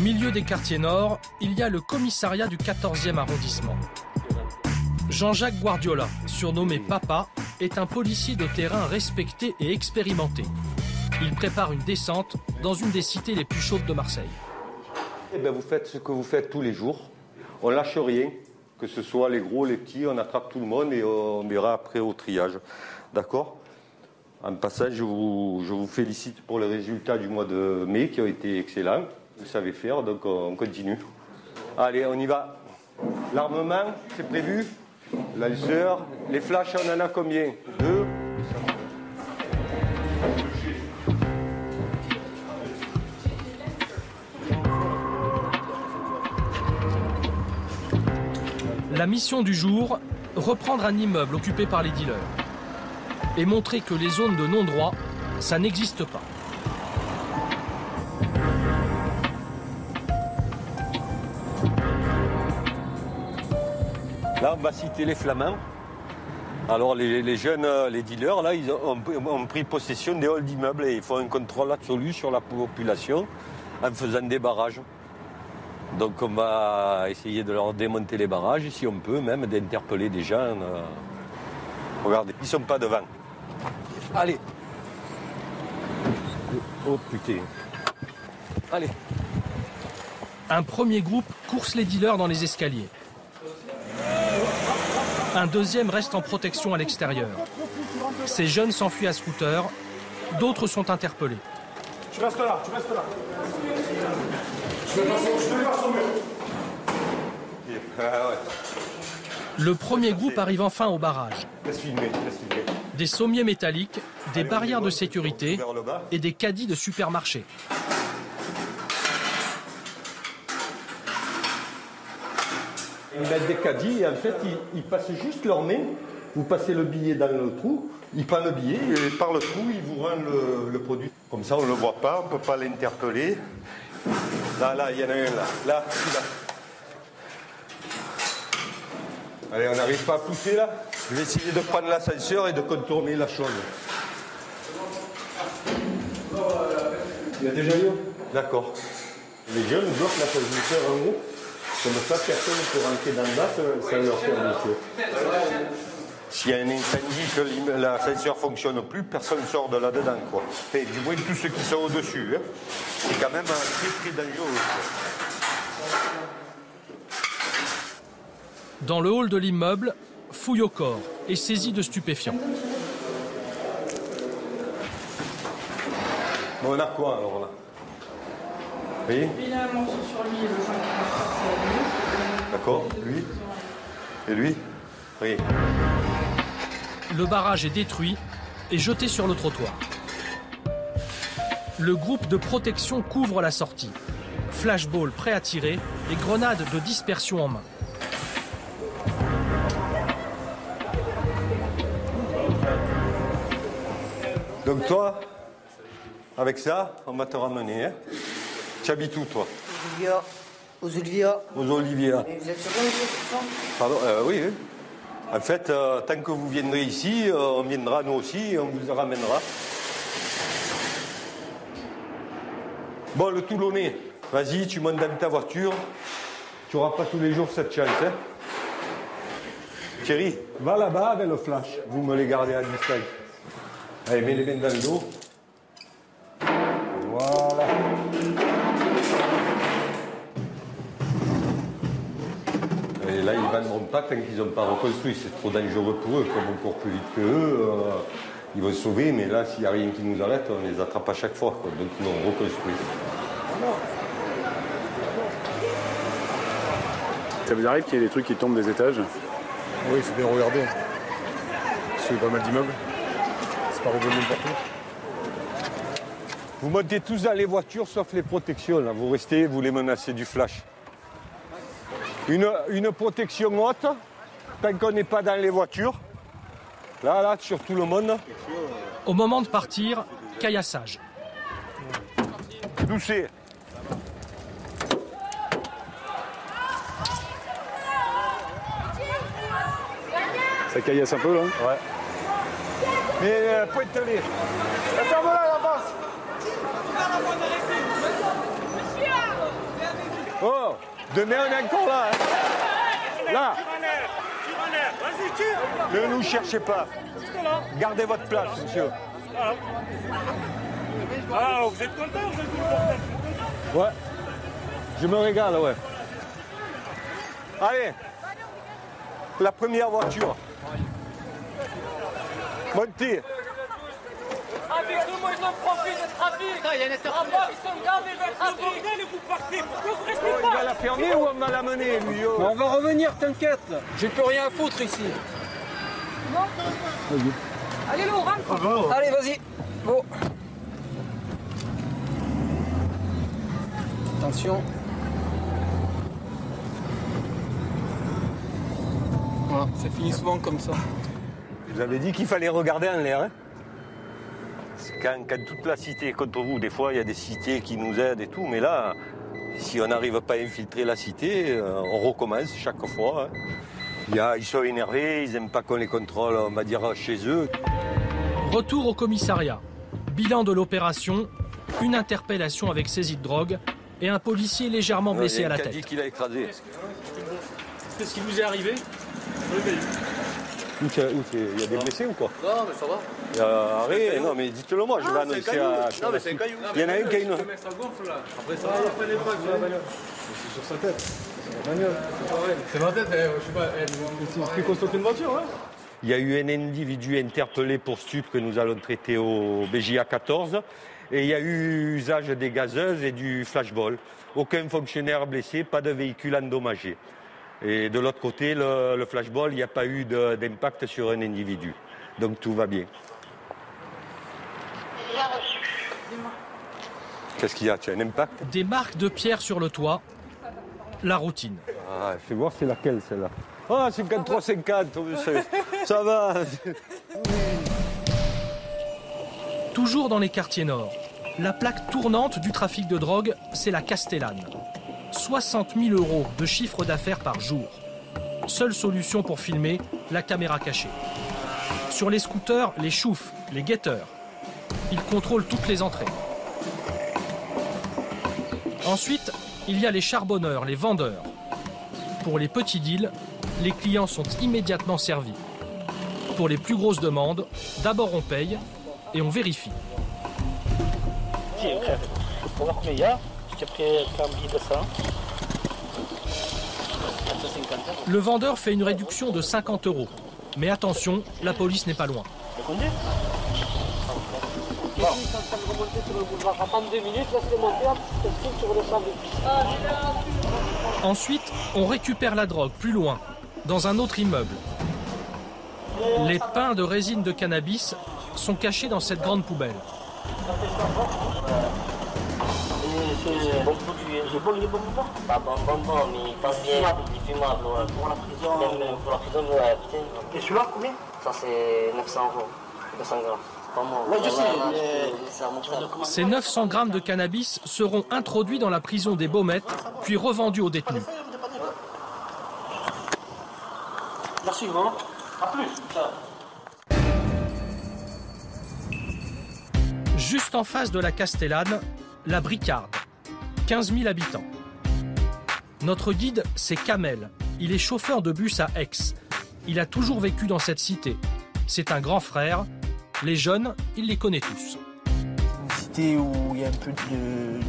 milieu des quartiers nord, il y a le commissariat du 14e arrondissement. Jean-Jacques Guardiola, surnommé Papa, est un policier de terrain respecté et expérimenté. Il prépare une descente dans une des cités les plus chaudes de Marseille. Eh bien, vous faites ce que vous faites tous les jours. On lâche rien, que ce soit les gros, les petits, on attrape tout le monde et on verra après au triage. D'accord ? En passant, je vous félicite pour les résultats du mois de mai qui ont été excellents. Vous savez faire, donc on continue. Allez, on y va. L'armement, c'est prévu. Lanceur. Les flashs, on en a combien? 2. La mission du jour, reprendre un immeuble occupé par les dealers. Et montrer que les zones de non-droit, ça n'existe pas. Là, on va citer les Flamands. Alors, les jeunes, les dealers, là, ils ont pris possession des halls d'immeubles et ils font un contrôle absolu sur la population en faisant des barrages. Donc, on va essayer de leur démonter les barrages, si on peut, même d'interpeller des gens. Regardez, ils ne sont pas devant. Allez. Oh putain. Allez. Un premier groupe course les dealers dans les escaliers. Un deuxième reste en protection à l'extérieur. Ces jeunes s'enfuient à scooter, d'autres sont interpellés. Tu restes là, tu restes là. Je vais passer au mur. Le premier groupe arrive enfin au barrage. Laisse filmer. Des sommiers métalliques, des barrières de sécurité et des caddies de supermarché. Ils mettent des caddies et en fait, ils passent juste leur main. Vous passez le billet dans le trou, ils prennent le billet et par le trou, ils vous rendent le produit. Comme ça, on ne le voit pas, on ne peut pas l'interpeller. Là, il y en a un là. Là, celui-là. Allez, on n'arrive pas à pousser là. Je vais essayer de prendre l'ascenseur et de contourner la chose. Il y a déjà eu. D'accord. Les jeunes bloquent l'ascenseur en haut. Comme ça, personne ne peut rentrer dans le bas, ça leur fait un monsieur. S'il y a un incendie, que l'ascenseur ne fonctionne plus, personne ne sort de là-dedans, quoi. Et du moins, tous ceux qui sont au-dessus, hein. C'est quand même très, très dangereux, quoi. Dans le hall de l'immeuble, fouille au corps et saisie de stupéfiants. Bon, on a quoi, alors, là? Oui. Il a un morceau sur lui et le joint qui va passer. D'accord, lui. Et lui. Oui. Le barrage est détruit et jeté sur le trottoir. Le groupe de protection couvre la sortie. Flashball prêt à tirer et grenades de dispersion en main. Donc toi, avec ça, on va te ramener. Hein. Tu habites où, toi? Aux Oliviers. Aux Oliviers. Mais vous êtes sûr de ça? Pardon, oui, oui. En fait, tant que vous viendrez ici, on viendra nous aussi et on vous ramènera. Bon, le Toulonnais, vas-y, tu montes dans ta voiture. Tu n'auras pas tous les jours cette chance. Hein. Thierry, va là-bas avec le flash. Vous me les gardez à distance. Allez, mets les mains dans le dos. Voilà. Et là, ils ne vendront pas tant qu'ils n'ont pas reconstruit. C'est trop dangereux pour eux. Comme on court plus vite qu'eux, ils vont se sauver. Mais là, s'il n'y a rien qui nous arrête, on les attrape à chaque fois, quoi. Donc, ils vont reconstruire. Ça vous arrive qu'il y ait des trucs qui tombent des étages? Oui, il faut bien regarder. Parce qu'il y a pas mal d'immeubles. C'est pas revenu partout. Vous montez tous dans les voitures, sauf les protections. Là. Vous restez, vous les menacez du flash. Une protection haute, tant qu'on n'est pas dans les voitures. Là, sur tout le monde. Au moment de partir, caillassage. Doucez. Ça caillasse un peu, là? Ouais. Mais pointe-les. Ferme-la, la basse. Demain, on est encore là. Hein. Là. Vas-y, tire. Ne nous cherchez pas. Gardez votre place, monsieur. Ah, vous êtes content, vous êtes content. Ouais. Je me régale, ouais. Allez. La première voiture. Montez. Avec comment ils ont profité du trafic. Il y a une interpellation. Ils sont gavés de trafic. Et vous partez. Pourquoi vous restez Il va la fermer ou on va la mener, lui? On va revenir, t'inquiète. J'ai plus rien à foutre ici. Allez, Lou, rentre. Allez, vas-y. Bon. Attention. Voilà, ça finit souvent comme ça. Je vous avais dit qu'il fallait regarder en l'air. Hein. Quand toute la cité est contre vous, des fois il y a des cités qui nous aident et tout, mais là, si on n'arrive pas à infiltrer la cité, on recommence chaque fois. Hein. Ils sont énervés, ils n'aiment pas qu'on les contrôle, on va dire, chez eux. Retour au commissariat. Bilan de l'opération, une interpellation avec saisie de drogue et un policier légèrement blessé à la tête. Il a dit qu'il a écrasé. Qu'est-ce qui vous est arrivé? Il y a des blessés ou quoi? Non, mais ça va. Arrête, non mais dites-le moi, je vais annoncer à... Non, mais c'est un caillou. Il y en a un qui a une... Le mec, ça gonfle là. Après, ça va. C'est sur sa tête. C'est la bagnole. C'est ma tête, je sais pas. C'est plus costaud qu'une voiture, hein. Il y a eu un individu interpellé pour stup que nous allons traiter au BJA 14. Et il y a eu usage des gazeuses et du flashball. Aucun fonctionnaire blessé, pas de véhicule endommagé. Et de l'autre côté, le flashball, il n'y a pas eu d'impact sur un individu. Donc tout va bien. Qu'est-ce qu'il y a? Tu as un impact? Des marques de pierre sur le toit, la routine. Ah, fais voir c'est laquelle celle-là. Ah, 53-50, ça va. Toujours dans les quartiers nord, la plaque tournante du trafic de drogue, c'est la Castellane. 60 000 € de chiffre d'affaires par jour. Seule solution pour filmer, la caméra cachée. Sur les scooters, les choufs, les guetteurs. Ils contrôlent toutes les entrées. Ensuite, il y a les charbonneurs, les vendeurs. Pour les petits deals, les clients sont immédiatement servis. Pour les plus grosses demandes, d'abord on paye et on vérifie. Pour voir combien il y a, je t'ai pris un billet de ça. Le vendeur fait une réduction de 50 €. Mais attention, la police n'est pas loin. Ensuite, on récupère la drogue plus loin, dans un autre immeuble. Les pains de résine de cannabis sont cachés dans cette grande poubelle. C'est bon produit. C'est bon, il est bon ou pas? Pas bon, mais il passe bien, il est fumable. Ouais. Pour la prison, même pour la prison, ouais, putain. Et celui-là, combien? Ça, c'est 900 €, 200 grammes. Pas moi. Ouais, je sais, Ces 900 grammes de cannabis seront introduits dans la prison des Baumettes, puis revendus aux détenus. Merci, hein. À plus. Juste en face de la Castellane, la Bricarde, 15 000 habitants. Notre guide, c'est Kamel. Il est chauffeur de bus à Aix. Il a toujours vécu dans cette cité. C'est un grand frère. Les jeunes, il les connaît tous. Une cité où il y a un peu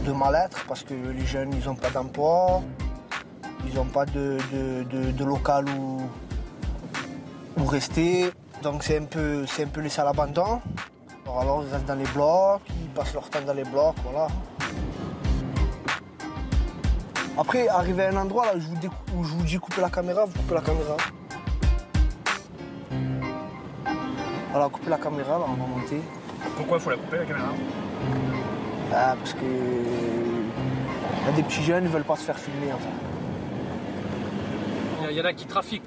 de mal-être parce que les jeunes, ils n'ont pas d'emploi, ils n'ont pas de local où rester. Donc c'est un peu laissé à l'abandon. Alors ils restent dans les blocs, ils passent leur temps dans les blocs, voilà. Après, arrivé à un endroit là, où je vous dis couper la caméra, vous coupez la caméra. Voilà, couper la caméra, là, on va monter. Pourquoi il faut la couper, la caméra? Ah, parce que y a des petits jeunes, ils veulent pas se faire filmer, enfin. Il y en a qui trafiquent.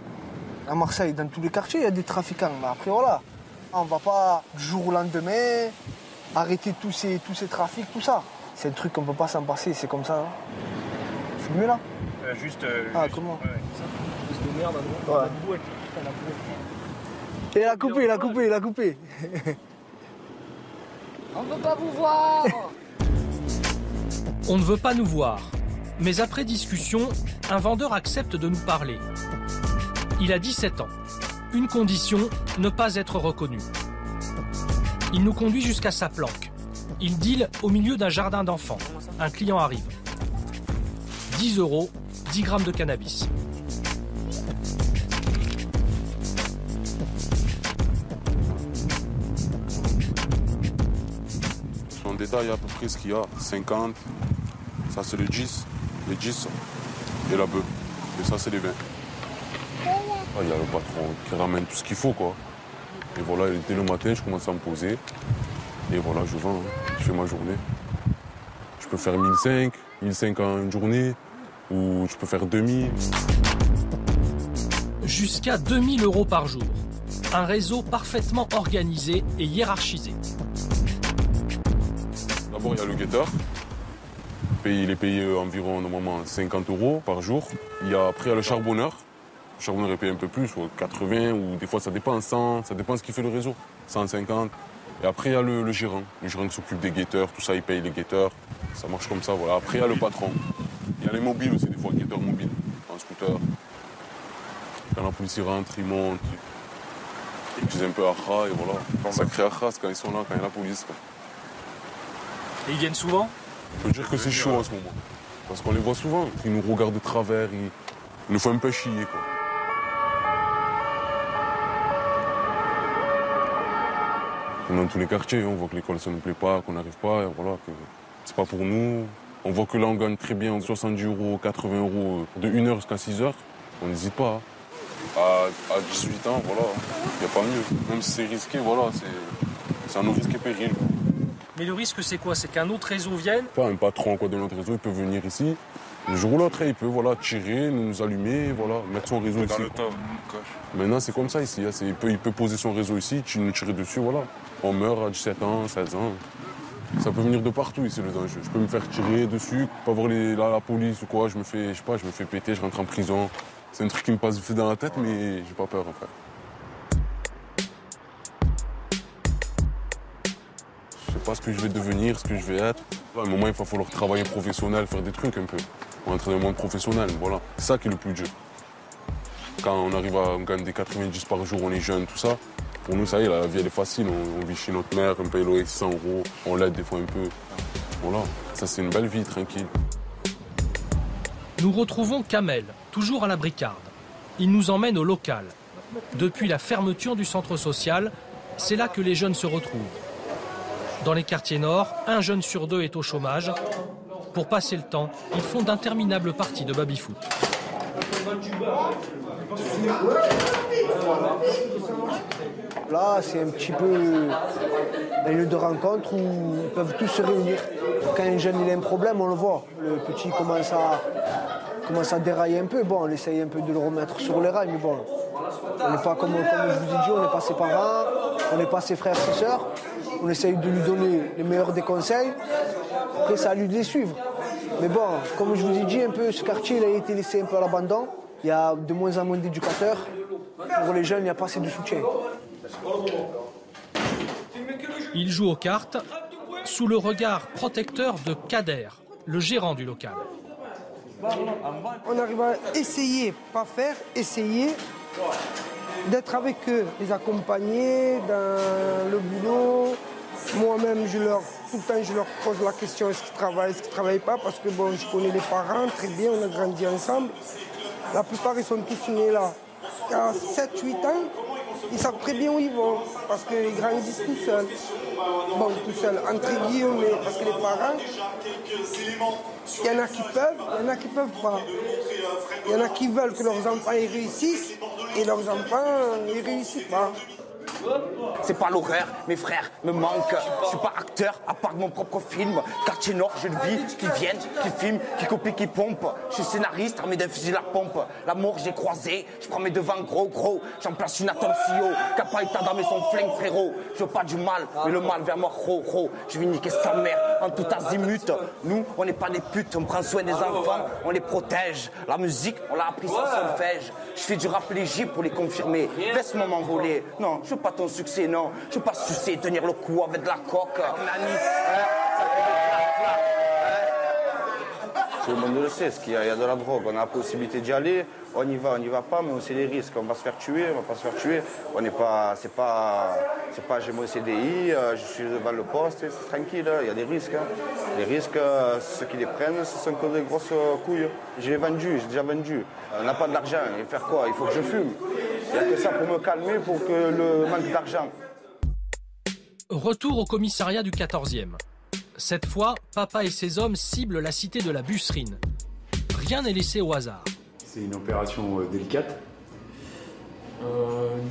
À Marseille, dans tous les quartiers, il y a des trafiquants. Mais après, voilà. On va pas, du jour au lendemain, arrêter tous ces trafics, tout ça. C'est un truc qu'on peut pas s'en passer, c'est comme ça. Hein. Filmer là? Ah, comment? Ouais, ça. Juste de merde, Ouais. Et il a coupé. On veut pas vous voir. On ne veut pas nous voir. Mais après discussion, un vendeur accepte de nous parler. Il a 17 ans. Une condition, ne pas être reconnu. Il nous conduit jusqu'à sa planque. Il deal au milieu d'un jardin d'enfants. Un client arrive. 10 €, 10 grammes de cannabis. On détaille à peu près ce qu'il y a. 50, ça c'est le 10, les 10 et la bœuf. Et ça c'est les 20. Il y a le patron qui ramène tout ce qu'il faut, quoi. Et voilà, dès le matin, je commence à me poser. Et voilà, je vends, je fais ma journée. Je peux faire 1005 en une journée, ou je peux faire 2000. Jusqu'à 2000 € par jour. Un réseau parfaitement organisé et hiérarchisé. D'abord, il y a le guetteur. Il est payé environ normalement 50 € par jour. Après, il y a le charbonneur. Le charbonneur est payé un peu plus, 80 ou des fois ça dépend, 100, ça dépend de ce qui fait le réseau, 150. Et après, il y a le gérant qui s'occupe des guetteurs, tout ça, il paye les guetteurs. Ça marche comme ça, voilà. Après, il y a le patron. Il y a les mobiles aussi, des fois, guetteurs mobiles, en scooter. Quand la police rentre, ils montent, ils disent un peu Akha, et voilà. Ça crée Akha quand ils sont là, quand il y a la police. Quoi. Et ils viennent souvent? On peut dire que c'est chaud en ce moment. Parce qu'on les voit souvent. Ils nous regardent de travers, ils nous font un peu chier, quoi. Dans tous les quartiers, on voit que l'école ça ne plaît pas, qu'on n'arrive pas, et voilà, que c'est pas pour nous. On voit que là on gagne très bien 70 €, 80 € de 1 heure jusqu'à 6 heures. On n'hésite pas. À 18 ans, voilà, il n'y a pas mieux. Même si c'est risqué, voilà, c'est un risque et péril. Quoi. Mais le risque c'est quoi? C'est qu'un autre réseau vienne? Pas un patron de notre réseau, il peut venir ici. Le jour ou l'autre, il peut tirer, nous allumer, voilà, mettre son réseau ici. Maintenant, c'est comme ça ici. Il peut poser son réseau ici, nous tirer dessus, voilà. On meurt à 17 ans, 16 ans. Ça peut venir de partout ici, le danger. Je peux me faire tirer dessus, pas voir la police ou quoi. Je me fais péter, je rentre en prison. C'est un truc qui me passe vite dans la tête, mais j'ai pas peur, en fait. Je sais pas ce que je vais devenir, ce que je vais être. À un moment, il va falloir travailler professionnel, faire des trucs un peu. On entre dans le monde professionnel, voilà. C'est ça qui est le plus dur. Quand on arrive à gagner des 90 par jour, on est jeune, tout ça. Pour nous, ça y est, la vie, elle est facile. On vit chez notre mère, on paye l'OS 100 €, on l'aide des fois un peu. Voilà, ça c'est une belle vie, tranquille. Nous retrouvons Kamel, toujours à la Bricarde. Il nous emmène au local. Depuis la fermeture du centre social, c'est là que les jeunes se retrouvent. Dans les quartiers nord, 1 jeune sur 2 est au chômage. Pour passer le temps, ils font d'interminables parties de baby-foot. Là, c'est un petit peu un lieu de rencontre où ils peuvent tous se réunir. Quand un jeune il a un problème, on le voit. Le petit commence à dérailler un peu. Bon, on essaye un peu de le remettre sur les rails, mais bon, on n'est pas, comme je vous ai dit, on n'est pas ses parents, on n'est pas ses frères, ses sœurs. On essaye de lui donner les meilleurs des conseils. Après, c'est à lui de les suivre. Mais bon, comme je vous ai dit, un peu, ce quartier il a été laissé un peu à l'abandon. Il y a de moins en moins d'éducateurs. Pour les jeunes, il n'y a pas assez de soutien. Il joue aux cartes sous le regard protecteur de Kader, le gérant du local. On arrive à essayer, pas faire, essayer d'être avec eux, les accompagner dans le boulot. Moi-même, tout le temps, je leur pose la question, est-ce qu'ils travaillent, est-ce qu'ils ne travaillent pas, parce que bon, je connais les parents très bien, on a grandi ensemble. La plupart, ils sont tous nés là. À 7-8 ans, ils savent très bien où ils vont, parce qu'ils grandissent tout seuls. Bon, tout seuls, entre guillemets, parce que les parents, il y en a qui peuvent, il y en a qui ne peuvent pas. Il y en a qui veulent que leurs enfants y réussissent, et leurs enfants n'y réussissent pas. C'est pas l'horreur, mes frères me manquent. Je suis pas acteur, à part de mon propre film. Quartier Nord, je le vis, qui viennent, qui filment, qui copient, qui pompent. Je suis scénariste, armé d'un fusil à pompe. La mort, j'ai croisé, je prends mes devants gros. J'en place une à ton CEO, Capaïta d'amener son flingue, frérot. Je veux pas du mal, mais le mal vers moi, Je vais niquer sa mère en tout azimut. Nous, on n'est pas des putes, on prend soin des enfants, on les protège. La musique, on l'a appris sans solfège. Je fais du rap léger pour les confirmer. Laisse-moi m'envoler. Non, je veux pas ton succès, non. Je veux pas sucer, tenir le cou avec de la coque. Nani, ça fait des flac. Tout le monde le sait, il y a de la drogue, on a la possibilité d'y aller, on y va pas, mais on sait les risques. On va se faire tuer, on va pas se faire tuer. On n'est pas, c'est pas j'ai mon CDI, je suis devant le poste, c'est tranquille, il y a des risques. Hein. Les risques, ceux qui les prennent, ce sont que des grosses couilles. J'ai déjà vendu. On n'a pas d'argent, et faire quoi? Il faut que je fume. Il n'y a que ça pour me calmer, pour que le manque d'argent. Retour au commissariat du 14e. Cette fois, papa et ses hommes ciblent la cité de la Busserine. Rien n'est laissé au hasard. C'est une opération délicate.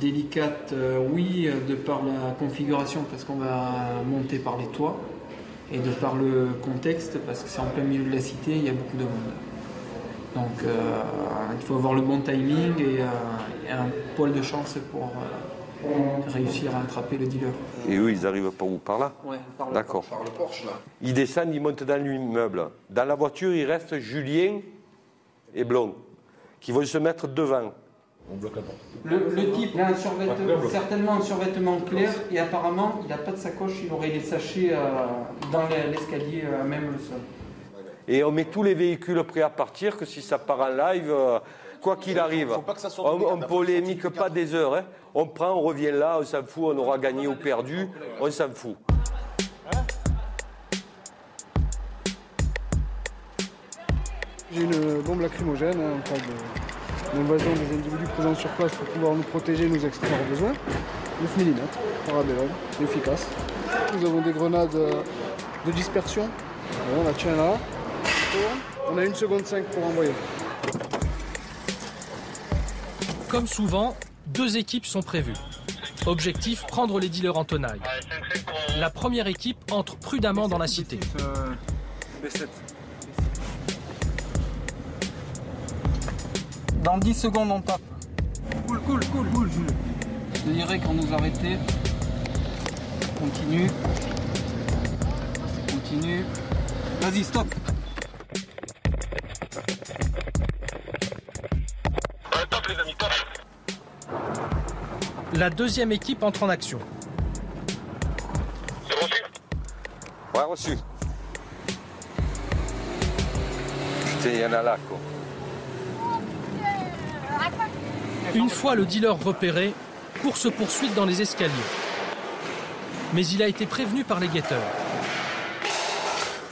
Délicate, oui, de par la configuration, parce qu'on va monter par les toits, et de par le contexte, parce que c'est en plein milieu de la cité, il y a beaucoup de monde. Donc il faut avoir le bon timing et un poil de chance pour réussir à attraper le dealer. Et eux, ils arrivent par où? Par là? Ouais, par là. D'accord. Par le Porsche, là. Ils descendent, ils montent dans l'immeuble. Dans la voiture, il reste Julien et Blond, qui vont se mettre devant. On bloque la porte. Le type, il a un survêtement, certainement un survêtement clair, et apparemment, il n'a pas de sacoche, il aurait les sachets dans l'escalier, même le sol. Et on met tous les véhicules prêts à partir, que si ça part en live, quoi qu'il arrive, on ne polémique pas des heures. Hein. On prend, on revient là, on s'en fout, on aura gagné ou perdu, on s'en fout. J'ai une bombe lacrymogène en cas d'invasion des individus présents sur place pour pouvoir nous protéger et nous extraire au besoin. 9 mm, parabellum, c'est efficace. Nous avons des grenades de dispersion. On la tient là. On a 1 seconde 5 pour envoyer. Comme souvent, 2 équipes sont prévues. Objectif, prendre les dealers en tenaille. La première équipe entre prudemment dans la cité. Dans 10 secondes, on tape. Cool, Jules. Je dirais qu'on nous arrêtait. Continue. Vas-y, stop. Top les amis, top. La deuxième équipe entre en action. C'est reçu? Ouais, reçu. Putain, il y en a là, quoi. Une fois le dealer repéré, course-poursuite dans les escaliers. Mais il a été prévenu par les guetteurs.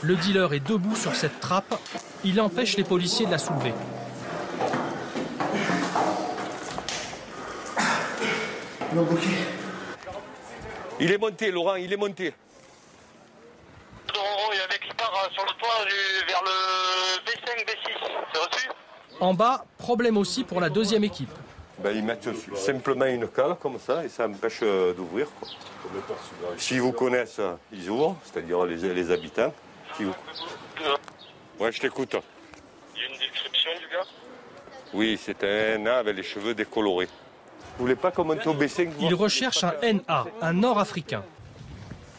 Le dealer est debout sur cette trappe. Il empêche les policiers de la soulever. Il est monté, Laurent, il est monté. Il y a un mec qui part sur le toit vers le B5, B6. C'est reçu? En bas, problème aussi pour la deuxième équipe. Ben, ils mettent simplement une cale comme ça et ça empêche d'ouvrir. S'ils vous connaissent, ils ouvrent, c'est-à-dire les habitants. Ouais, je t'écoute. Il y a une description du gars? Oui, c'est un NA avec les cheveux décolorés. Vous voulez pas commenter au B5? Il recherche un NA, un Nord-Africain.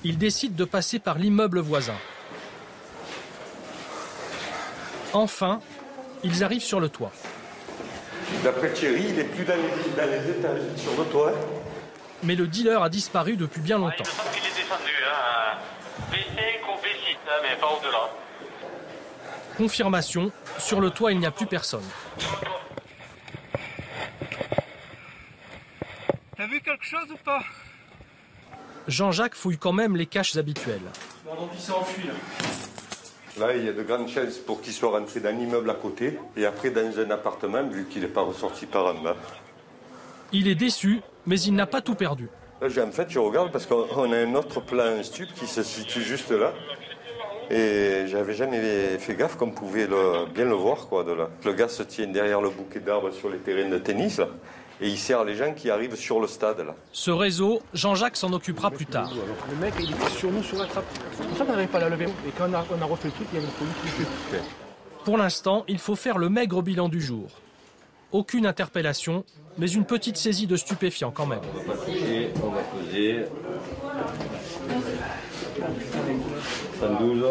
Il décide de passer par l'immeuble voisin. Enfin, ils arrivent sur le toit. D'après Thierry, il n'est plus dans les étages, sur le toit. Mais le dealer a disparu depuis bien longtemps. Il me semble qu'il est descendu, hein. B5 ou B6, hein, mais pas au-delà. Confirmation, sur le toit il n'y a plus personne. T'as vu quelque chose ou pas? Jean-Jacques fouille quand même les caches habituelles. Bon, donc il s'est enfui là. Là, il y a de grandes chances pour qu'il soit rentré dans l'immeuble à côté et après dans un appartement, vu qu'il n'est pas ressorti par en bas. Il est déçu, mais il n'a pas tout perdu. Là, en fait, je regarde parce qu'on a un autre plan stup qui se situe juste là. Et j'avais jamais fait gaffe qu'on pouvait bien le voir, quoi, de là. Le gars se tient derrière le bouquet d'arbres sur les terrains de tennis, là, et il sert les gens qui arrivent sur le stade, là. Ce réseau, Jean-Jacques s'en occupera plus tard. Le mec, il était sur nous, sur la trappe. C'est pour ça qu'on n'arrive pas à la lever. Et quand on a refait le truc, il y avait le police qui fait. Pour l'instant, il faut faire le maigre bilan du jour. Aucune interpellation, mais une petite saisie de stupéfiants quand même. On va pas toucher, on va peser. 112.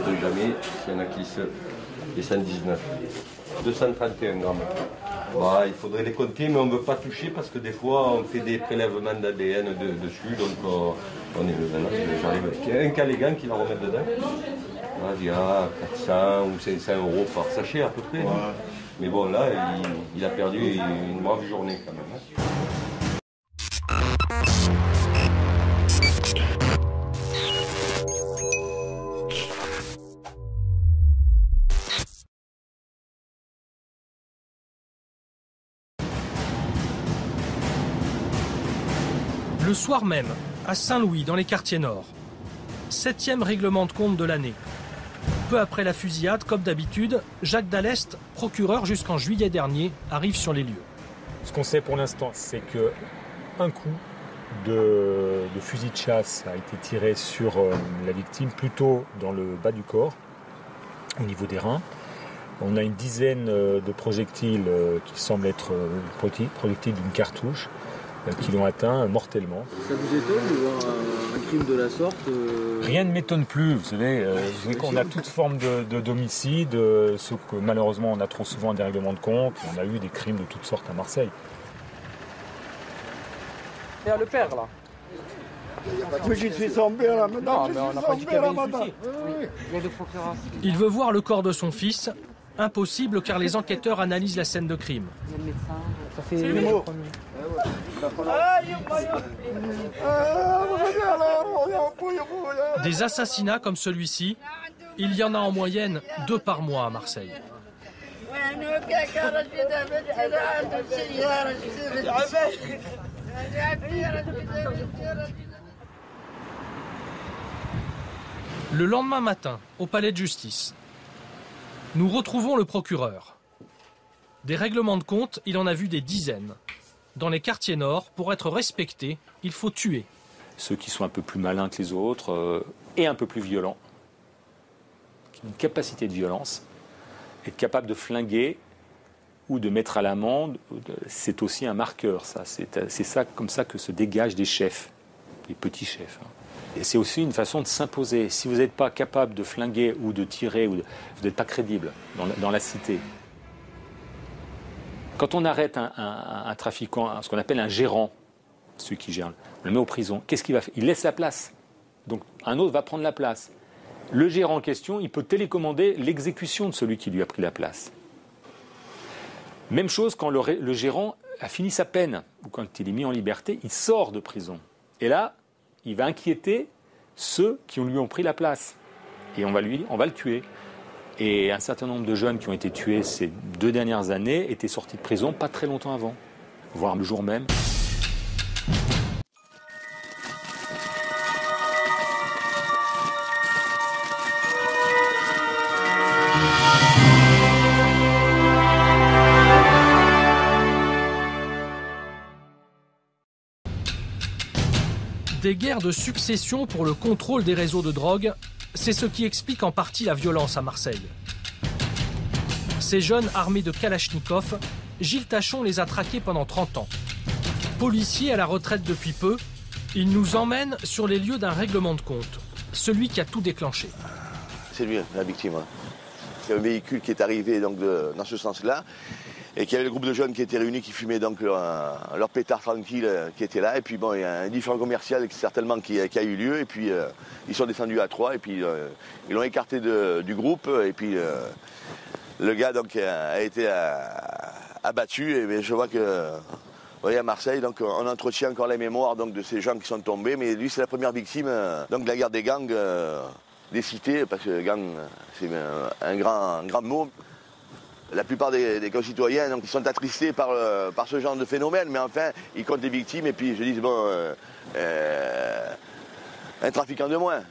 Je ne jamais s'il y en a qui se... Et 119. 231 grammes. Bah, il faudrait les compter, mais on ne veut pas toucher parce que des fois, on fait des prélèvements d'ADN dessus. Donc, On est maintenant, j'arrive avec un Callégane qui va remettre dedans. Là, il y a 400 ou 500 euros par sachet à peu près. Ouais. Mais bon, là, il a perdu une brave journée quand même. Le soir même, à Saint-Louis, dans les quartiers nord, 7e règlement de compte de l'année. Peu après la fusillade, comme d'habitude, Jacques Dallest, procureur jusqu'en juillet dernier, arrive sur les lieux. Ce qu'on sait pour l'instant, c'est qu'un coup de fusil de chasse a été tiré sur la victime, plutôt dans le bas du corps, au niveau des reins. On a une dizaine de projectiles qui semblent être projectiles d'une cartouche, qui l'ont atteint mortellement. Ça vous étonne de voir un crime de la sorte Rien ne m'étonne plus, vous savez, on a toute forme d'homicide, ce que malheureusement on a trop souvent des règlements de compte, on a eu des crimes de toutes sortes à Marseille. Il y a le père là. Oui, je suis son père là maintenant. Non, mais on n'a pas dit qu'il y avait des soucis. Il y a des procureurs. Il veut voir le corps de son fils. Impossible car les enquêteurs analysent la scène de crime. Il y a le médecin. Ça fait les mots. Des assassinats comme celui-ci, il y en a en moyenne 2 par mois à Marseille. Le lendemain matin, au palais de justice, nous retrouvons le procureur. Des règlements de compte, il en a vu des dizaines. Dans les quartiers nord, pour être respecté, il faut tuer. Ceux qui sont un peu plus malins que les autres et un peu plus violents, qui ont une capacité de violence, être capable de flinguer ou de mettre à l'amende, c'est aussi un marqueur. C'est ça, comme ça que se dégagent des chefs, des petits chefs. Et c'est aussi une façon de s'imposer. Si vous n'êtes pas capable de flinguer ou de tirer, vous n'êtes pas crédible dans la cité. Quand on arrête un trafiquant, ce qu'on appelle un gérant, celui qui gère, on le met en prison, qu'est-ce qu'il va faire? Il laisse la place. Donc un autre va prendre la place. Le gérant en question, il peut télécommander l'exécution de celui qui lui a pris la place. Même chose quand le gérant a fini sa peine, ou quand il est mis en liberté, il sort de prison. Et là, il va inquiéter ceux qui lui ont pris la place. Et on va le tuer. Et un certain nombre de jeunes qui ont été tués ces 2 dernières années étaient sortis de prison pas très longtemps avant, voire le jour même. Des guerres de succession pour le contrôle des réseaux de drogue, c'est ce qui explique en partie la violence à Marseille. Ces jeunes armés de Kalachnikov, Gilles Tachon les a traqués pendant 30 ans. Policier à la retraite depuis peu, il nous emmène sur les lieux d'un règlement de compte, celui qui a tout déclenché. C'est lui, la victime. C'est un véhicule qui est arrivé donc, dans ce sens-là, et qu'il y avait le groupe de jeunes qui étaient réunis, qui fumaient donc leur pétard tranquille qui était là. Et puis bon, il y a un différend commercial certainement qui a eu lieu. Et puis ils sont descendus à 3 et puis ils l'ont écarté du groupe. Et puis le gars donc a été abattu. Et je vois que vous voyez, à Marseille, donc on entretient encore la mémoire donc, de ces gens qui sont tombés. Mais lui, c'est la première victime donc, de la guerre des gangs des cités, parce que gang, c'est un grand mot. La plupart des concitoyens donc, ils sont attristés par ce genre de phénomène, mais enfin, ils comptent des victimes et puis ils se disent, bon, un trafiquant de moins.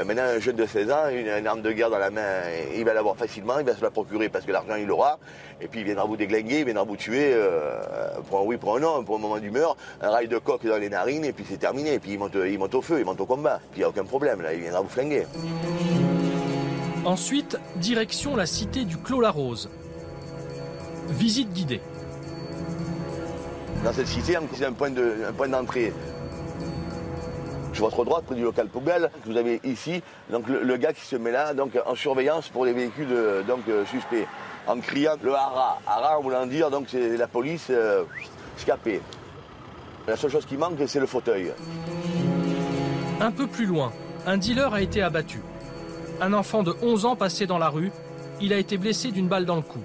Maintenant, un jeune de 16 ans, une arme de guerre dans la main, il va l'avoir facilement, il va se la procurer parce que l'argent, il l'aura. Et puis, il viendra vous déglinguer, il viendra vous tuer, pour un oui, pour un non, pour un moment d'humeur, un rail de coke dans les narines, et puis c'est terminé. Et puis, il monte au feu, il monte au combat. Puis, il n'y a aucun problème, là, il viendra vous flinguer. Ensuite, direction la cité du Clos-la-Rose. Visite guidée. Dans cette cité, c'est un point d'entrée. Sur votre droite, près du local poubelle, vous avez ici donc, le gars qui se met là donc, en surveillance pour les véhicules suspects. En criant le hara. Hara, en voulant dire, donc c'est la police scapée. La seule chose qui manque, c'est le fauteuil. Un peu plus loin, un dealer a été abattu. Un enfant de 11 ans passait dans la rue. Il a été blessé d'une balle dans le cou.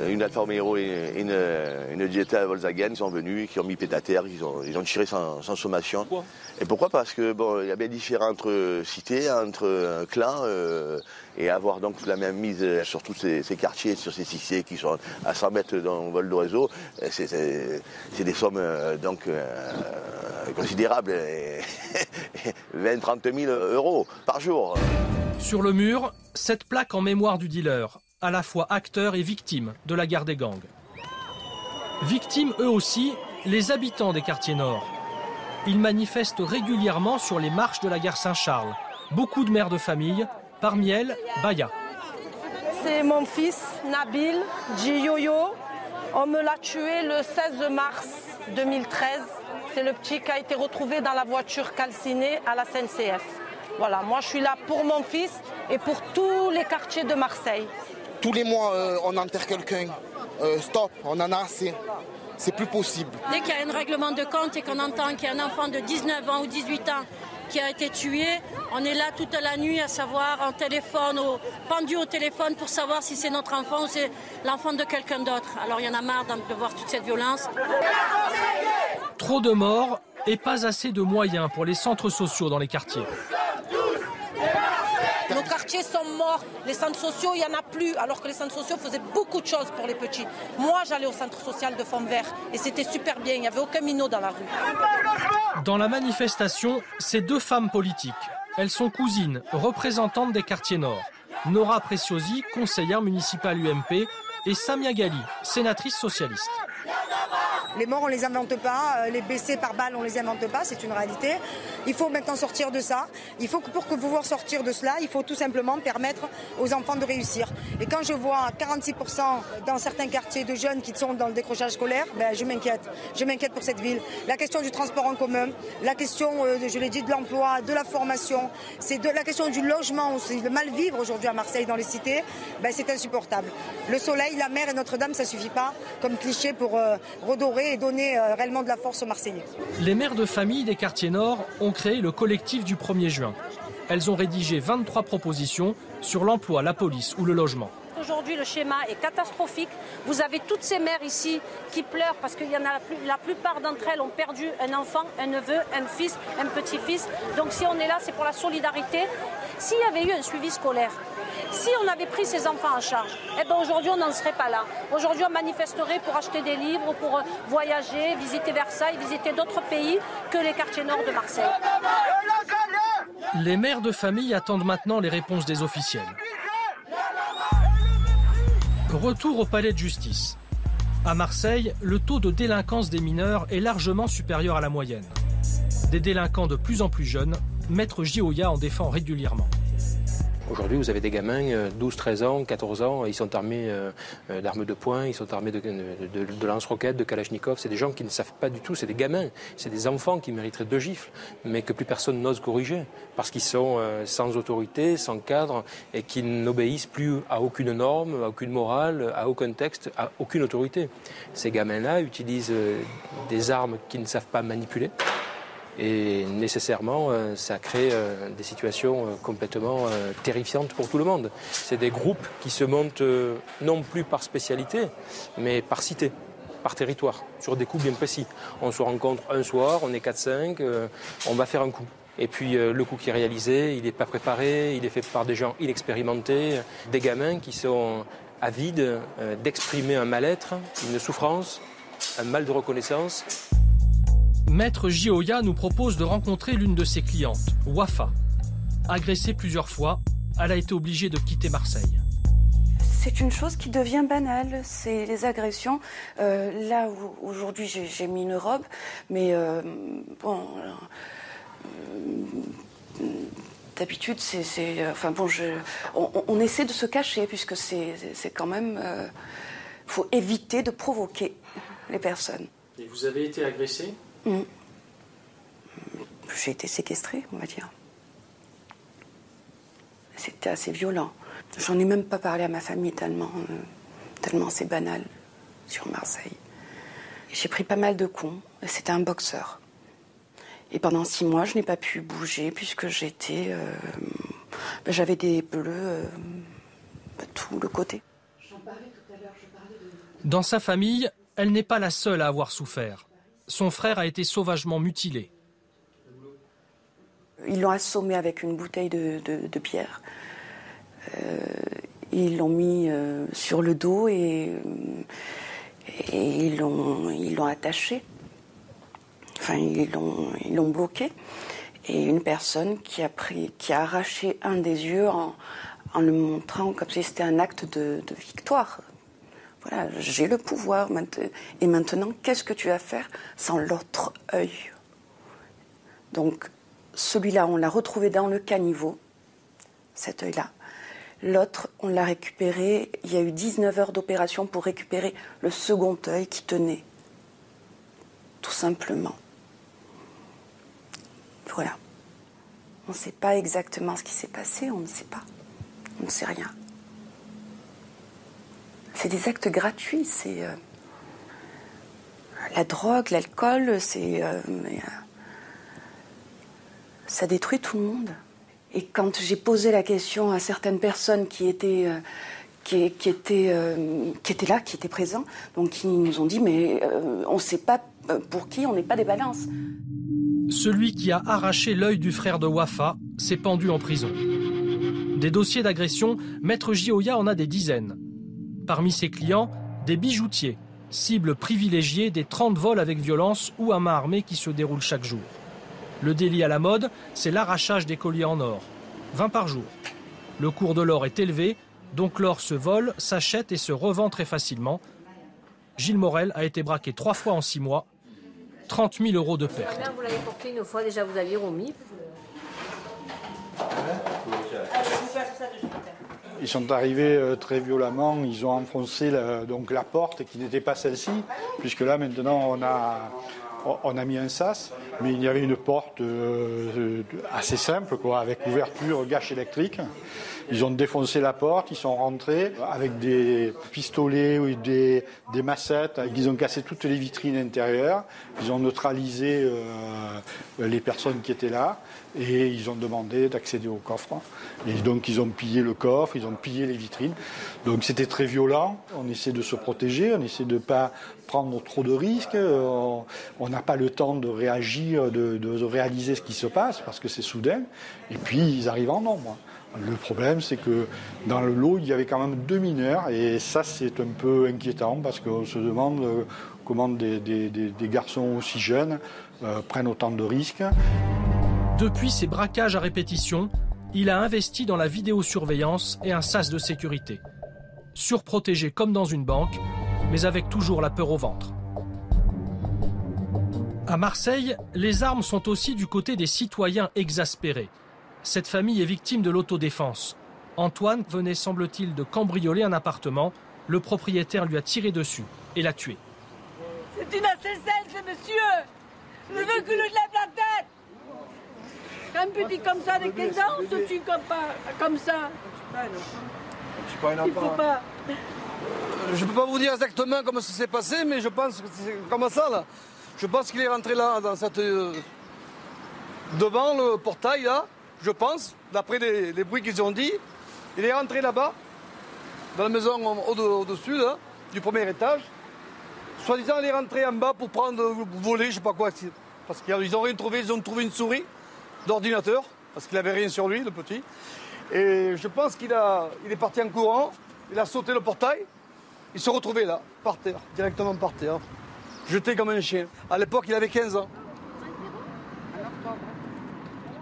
Une Alfa Romeo et une Jetta Volkswagen qui sont venus, qui ont mis pied à terre, ils ont tiré sans sommation. Pourquoi ? Et pourquoi ? Parce que bon, il y a bien différentes cités, entre clans, et avoir donc la même mise sur tous ces quartiers, sur ces cités qui sont à 100 mètres dans le vol d'oiseau, c'est des sommes donc considérables, 20-30 000 euros par jour. Sur le mur, cette plaque en mémoire du dealer, à la fois acteurs et victimes de la guerre des gangs. Victimes eux aussi, les habitants des quartiers nord. Ils manifestent régulièrement sur les marches de la gare Saint-Charles. Beaucoup de mères de famille, parmi elles, Baya. C'est mon fils, Nabil Djiyoyo. On me l'a tué le 16 mars 2013. C'est le petit qui a été retrouvé dans la voiture calcinée à la SNCF. Voilà, moi je suis là pour mon fils et pour tous les quartiers de Marseille. Tous les mois, on enterre quelqu'un. Stop, on en a assez. C'est plus possible. Dès qu'il y a un règlement de compte et qu'on entend qu'il y a un enfant de 19 ans ou 18 ans qui a été tué, on est là toute la nuit à savoir en téléphone, pendu au téléphone pour savoir si c'est notre enfant ou c'est l'enfant de quelqu'un d'autre. Alors il y en a marre de voir toute cette violence. Trop de morts et pas assez de moyens pour les centres sociaux dans les quartiers. Nos quartiers sont morts, les centres sociaux, il n'y en a plus, alors que les centres sociaux faisaient beaucoup de choses pour les petits. Moi, j'allais au centre social de Fontvert et c'était super bien, il n'y avait aucun minot dans la rue. Dans la manifestation, c'est deux femmes politiques. Elles sont cousines, représentantes des quartiers nord. Nora Preciosi, conseillère municipale UMP, et Samia Gali, sénatrice socialiste. Les morts, on ne les invente pas. Les blessés par balle, on ne les invente pas. C'est une réalité. Il faut maintenant sortir de ça. Il faut que pour pouvoir sortir de cela, il faut tout simplement permettre aux enfants de réussir. Et quand je vois 46% dans certains quartiers de jeunes qui sont dans le décrochage scolaire, ben, je m'inquiète. Je m'inquiète pour cette ville. La question du transport en commun, la question, je l'ai dit, de l'emploi, de la formation, c'est de la question du logement aussi, le mal vivre aujourd'hui à Marseille dans les cités, ben, c'est insupportable. Le soleil, la mer et Notre-Dame, ça ne suffit pas comme cliché pour redorer et donner réellement de la force aux Marseillais. Les mères de famille des quartiers nord ont créé le collectif du 1er juin. Elles ont rédigé 23 propositions sur l'emploi, la police ou le logement. Aujourd'hui, le schéma est catastrophique. Vous avez toutes ces mères ici qui pleurent parce qu'il y en a la plupart d'entre elles ont perdu un enfant, un neveu, un fils, un petit-fils. Donc si on est là, c'est pour la solidarité. S'il y avait eu un suivi scolaire, si on avait pris ces enfants en charge, eh ben aujourd'hui on n'en serait pas là. Aujourd'hui on manifesterait pour acheter des livres, pour voyager, visiter Versailles, visiter d'autres pays que les quartiers nord de Marseille. Les mères de famille attendent maintenant les réponses des officiels. Retour au palais de justice. À Marseille, le taux de délinquance des mineurs est largement supérieur à la moyenne. Des délinquants de plus en plus jeunes, Maître Gioia en défend régulièrement. Aujourd'hui, vous avez des gamins, 12, 13 ans, 14 ans, ils sont armés d'armes de poing, ils sont armés de lance-roquettes, de kalachnikov. C'est des gens qui ne savent pas du tout, c'est des gamins, c'est des enfants qui mériteraient 2 gifles, mais que plus personne n'ose corriger, parce qu'ils sont sans autorité, sans cadre, et qui n'obéissent plus à aucune norme, à aucune morale, à aucun texte, à aucune autorité. Ces gamins-là utilisent des armes qu'ils ne savent pas manipuler. Et nécessairement, ça crée des situations complètement terrifiantes pour tout le monde. C'est des groupes qui se montent non plus par spécialité, mais par cité, par territoire, sur des coups bien précis. On se rencontre un soir, on est 4-5, on va faire un coup. Et puis le coup qui est réalisé, il n'est pas préparé, il est fait par des gens inexpérimentés, des gamins qui sont avides d'exprimer un mal-être, une souffrance, un mal de reconnaissance. Maître Gioia nous propose de rencontrer l'une de ses clientes, Wafa. Agressée plusieurs fois, elle a été obligée de quitter Marseille. C'est une chose qui devient banale, c'est les agressions. Là où aujourd'hui j'ai mis une robe, mais bon, d'habitude on essaie de se cacher puisque c'est quand même, faut éviter de provoquer les personnes. Et vous avez été agressée ? J'ai été séquestrée, on va dire. C'était assez violent. J'en ai même pas parlé à ma famille tellement c'est banal sur Marseille. J'ai pris pas mal de coups. C'était un boxeur. Et pendant 6 mois, je n'ai pas pu bouger puisque j'avais des bleus tout le côté. Dans sa famille, elle n'est pas la seule à avoir souffert. Son frère a été sauvagement mutilé. Ils l'ont assommé avec une bouteille de bière. Ils l'ont mis sur le dos et ils l'ont attaché. Enfin, ils l'ont bloqué. Et une personne qui a arraché un des yeux en le montrant comme si c'était un acte de victoire. Voilà, j'ai le pouvoir et maintenant, qu'est-ce que tu vas faire sans l'autre œil? Donc, celui-là, on l'a retrouvé dans le caniveau, cet œil-là. L'autre, on l'a récupéré, il y a eu 19 heures d'opération pour récupérer le second œil qui tenait. Tout simplement. Voilà. On ne sait pas exactement ce qui s'est passé, on ne sait pas. On ne sait rien. C'est des actes gratuits, c'est la drogue, l'alcool, ça détruit tout le monde. Et quand j'ai posé la question à certaines personnes qui étaient là, qui étaient présents, donc ils nous ont dit mais on ne sait pas pour qui, on n'est pas des balances. Celui qui a arraché l'œil du frère de Wafa s'est pendu en prison. Des dossiers d'agression, Maître Gioia en a des dizaines. Parmi ses clients, des bijoutiers, cibles privilégiées des 30 vols avec violence ou à main armée qui se déroulent chaque jour. Le délit à la mode, c'est l'arrachage des colliers en or, 20 par jour. Le cours de l'or est élevé, donc l'or se vole, s'achète et se revend très facilement. Gilles Morel a été braqué 3 fois en 6 mois, 30 000 € de perte. Vous l'avez porté une fois, déjà vous aviez remis. Ils sont arrivés très violemment, ils ont enfoncé la porte qui n'était pas celle-ci, puisque là maintenant on a mis un sas, mais il y avait une porte assez simple, avec ouverture, gâche électrique. Ils ont défoncé la porte, ils sont rentrés avec des pistolets ou des massettes. Ils ont cassé toutes les vitrines intérieures. Ils ont neutralisé les personnes qui étaient là et ils ont demandé d'accéder au coffre. Et donc ils ont pillé le coffre, ils ont pillé les vitrines. Donc c'était très violent. On essaie de se protéger, on essaie de ne pas prendre trop de risques. On n'a pas le temps de réagir, de réaliser ce qui se passe parce que c'est soudain. Et puis ils arrivent en nombre. Le problème, c'est que dans le lot, il y avait quand même 2 mineurs, et ça, c'est un peu inquiétant, parce qu'on se demande comment des garçons aussi jeunes prennent autant de risques. Depuis ces braquages à répétition, il a investi dans la vidéosurveillance et un sas de sécurité. Surprotégé comme dans une banque, mais avec toujours la peur au ventre. À Marseille, les armes sont aussi du côté des citoyens exaspérés. Cette famille est victime de l'autodéfense. Antoine venait, semble-t-il, de cambrioler un appartement. Le propriétaire lui a tiré dessus et l'a tué. C'est une assassine, ce monsieur. Je veux que le lève la tête. Un petit comme ça, de 15 ans, on se tue comme ça. Il faut pas. Je ne peux pas vous dire exactement comment ça s'est passé, mais je pense que c'est comme ça, là. Je pense qu'il est rentré là, dans cette... devant le portail, là. Je pense, d'après les bruits qu'ils ont dit, il est rentré là-bas, dans la maison au-dessus, là, du premier étage. Soi-disant, il est rentré en bas pour voler, je sais pas quoi. Parce qu'ils ont rien trouvé, ils ont trouvé une souris d'ordinateur, parce qu'il n'avait rien sur lui, le petit. Et je pense qu'il est parti en courant, il a sauté le portail, il se retrouvait là, par terre, directement par terre, jeté comme un chien. À l'époque, il avait 15 ans.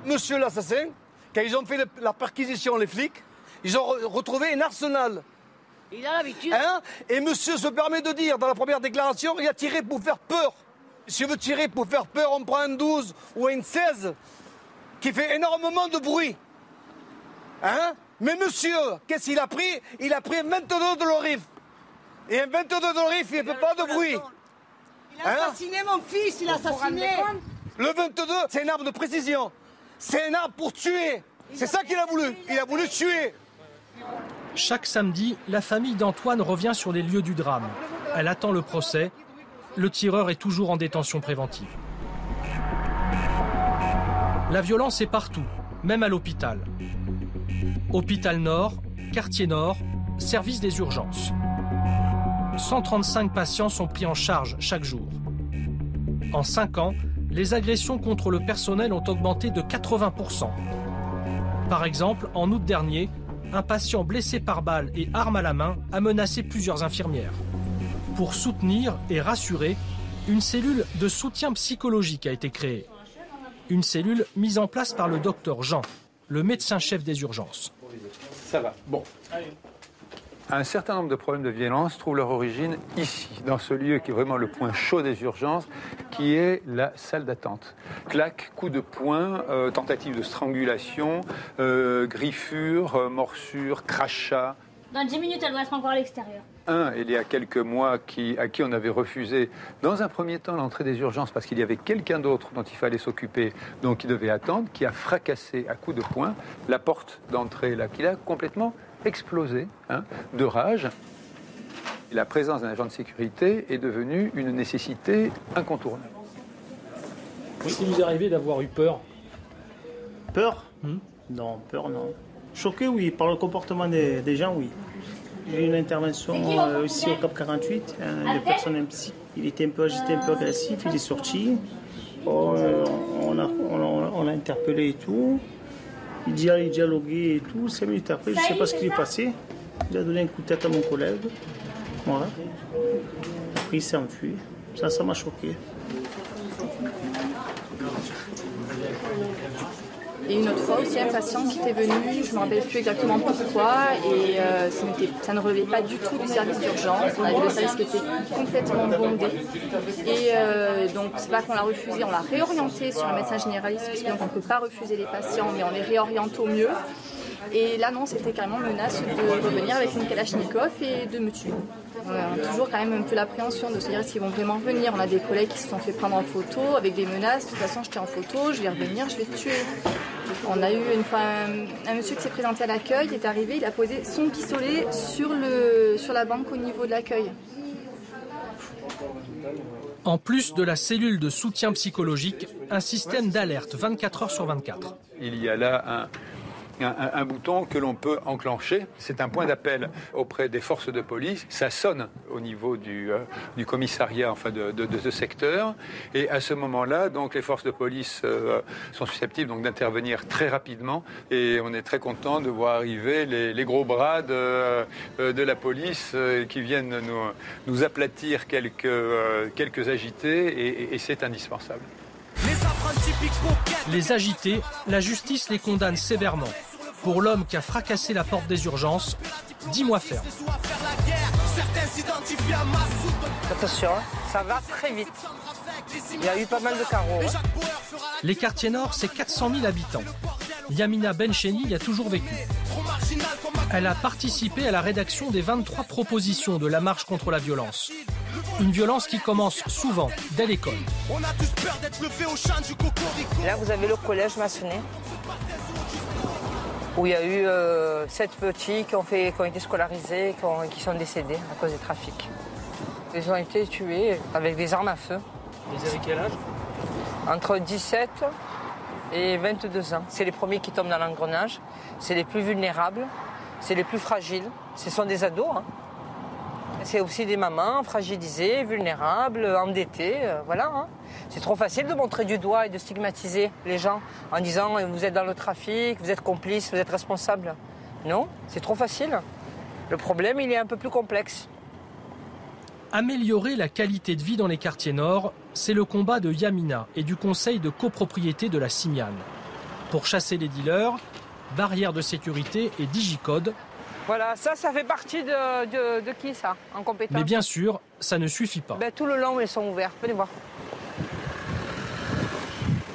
Monsieur l'assassin, quand ils ont fait la perquisition, les flics, ils ont retrouvé un arsenal. Il a l'habitude. Et monsieur se permet de dire, dans la première déclaration, il a tiré pour faire peur. Si on veut tirer pour faire peur, on prend un 12 ou un 16 qui fait énormément de bruit. Mais monsieur, qu'est-ce qu'il a pris? Il a pris un 22 de l'orif. Et un 22 de l'orif, il ne fait pas de bruit. Il a assassiné mon fils, il a assassiné. Le 22, c'est une arme de précision. C'est une arme pour tuer. C'est ça qu'il a voulu. Il a voulu tuer. Chaque samedi, la famille d'Antoine revient sur les lieux du drame. Elle attend le procès. le tireur est toujours en détention préventive. La violence est partout, même à l'hôpital. Hôpital Nord, Quartier Nord, service des urgences. 135 patients sont pris en charge chaque jour. En 5 ans, les agressions contre le personnel ont augmenté de 80%. Par exemple, en août dernier, un patient blessé par balle et arme à la main a menacé plusieurs infirmières. Pour soutenir et rassurer, une cellule de soutien psychologique a été créée. Une cellule mise en place par le docteur Jean, le médecin-chef des urgences. Ça va, bon. Un certain nombre de problèmes de violence trouvent leur origine ici, dans ce lieu qui est vraiment le point chaud des urgences, qui est la salle d'attente. Claques, coups de poing, tentatives de strangulation, griffures, morsures, crachats. Dans 10 minutes, elle doit être encore à l'extérieur. Il y a quelques mois, à qui on avait refusé, dans un premier temps, l'entrée des urgences parce qu'il y avait quelqu'un d'autre dont il fallait s'occuper, donc il devait attendre, qui a fracassé à coups de poing la porte d'entrée, là, qui a complètement explosé de rage. Et la présence d'un agent de sécurité est devenue une nécessité incontournable. Oui, il nous est arrivé d'avoir eu peur. Peur Non, peur non. Choqué, oui, par le comportement des gens, oui. J'ai eu une intervention ici au Cap 48, des personnes un psy. Il était un peu agité, un peu agressif, il est sorti. On l'a interpellé et tout. Il dialoguait et tout. 5 minutes après, je ne sais pas ce qui lui est passé. Il a donné un coup de tête à mon collègue. Voilà. Après, il s'est enfui. Ça m'a choqué. Et une autre fois aussi, un patient qui était venu, je ne me rappelle plus exactement pourquoi, et ça ne relevait pas du tout du service d'urgence. On avait le service qui était complètement bondé. Et donc, c'est pas qu'on l'a refusé, on l'a réorienté sur un médecin généraliste, parce qu'on ne peut pas refuser les patients, mais on les réoriente au mieux. Et là, non, c'était carrément menace de revenir avec une kalachnikov et de me tuer. On a toujours quand même un peu l'appréhension de se dire s'ils vont vraiment venir. On a des collègues qui se sont fait prendre en photo avec des menaces. De toute façon, j'étais en photo, je vais revenir, je vais te tuer. On a eu une fois un monsieur qui s'est présenté à l'accueil, il est arrivé, il a posé son pistolet sur la banque au niveau de l'accueil. En plus de la cellule de soutien psychologique, un système d'alerte 24 heures sur 24. Il y a là un bouton que l'on peut enclencher. C'est un point d'appel auprès des forces de police. Ça sonne au niveau du commissariat, enfin de ce secteur. Et à ce moment-là, donc les forces de police sont susceptibles donc d'intervenir très rapidement. Et on est très content de voir arriver les gros bras de la police qui viennent nous aplatir quelques agités. Et c'est indispensable. Les agités, la justice les condamne sévèrement. Pour l'homme qui a fracassé la porte des urgences, 10 mois ferme. Attention, ça va très vite. Il y a eu pas mal de carreaux. Les quartiers nord, c'est 400 000 habitants. Yamina Bencheni y a toujours vécu. Elle a participé à la rédaction des 23 propositions de la marche contre la violence. Une violence qui commence souvent dès l'école. Là, vous avez le collège maçonné, où il y a eu 7 petits qui ont été scolarisés, qui sont décédés à cause des trafics. Ils ont été tués avec des armes à feu. Ils avaient quel âge? Entre 17 et 22 ans. C'est les premiers qui tombent dans l'engrenage, c'est les plus vulnérables, c'est les plus fragiles. Ce sont des ados, hein. C'est aussi des mamans fragilisées, vulnérables, endettées, voilà. Hein. C'est trop facile de montrer du doigt et de stigmatiser les gens en disant « vous êtes dans le trafic, vous êtes complice, vous êtes responsable ». Non, c'est trop facile. Le problème, il est un peu plus complexe. Améliorer la qualité de vie dans les quartiers nord, c'est le combat de Yamina et du conseil de copropriété de la Simiane. Pour chasser les dealers, barrières de sécurité et digicode. Voilà, ça fait partie de qui, ça, en compétence? Mais bien sûr, ça ne suffit pas. Ben, tout le long, ils sont ouverts. Venez voir.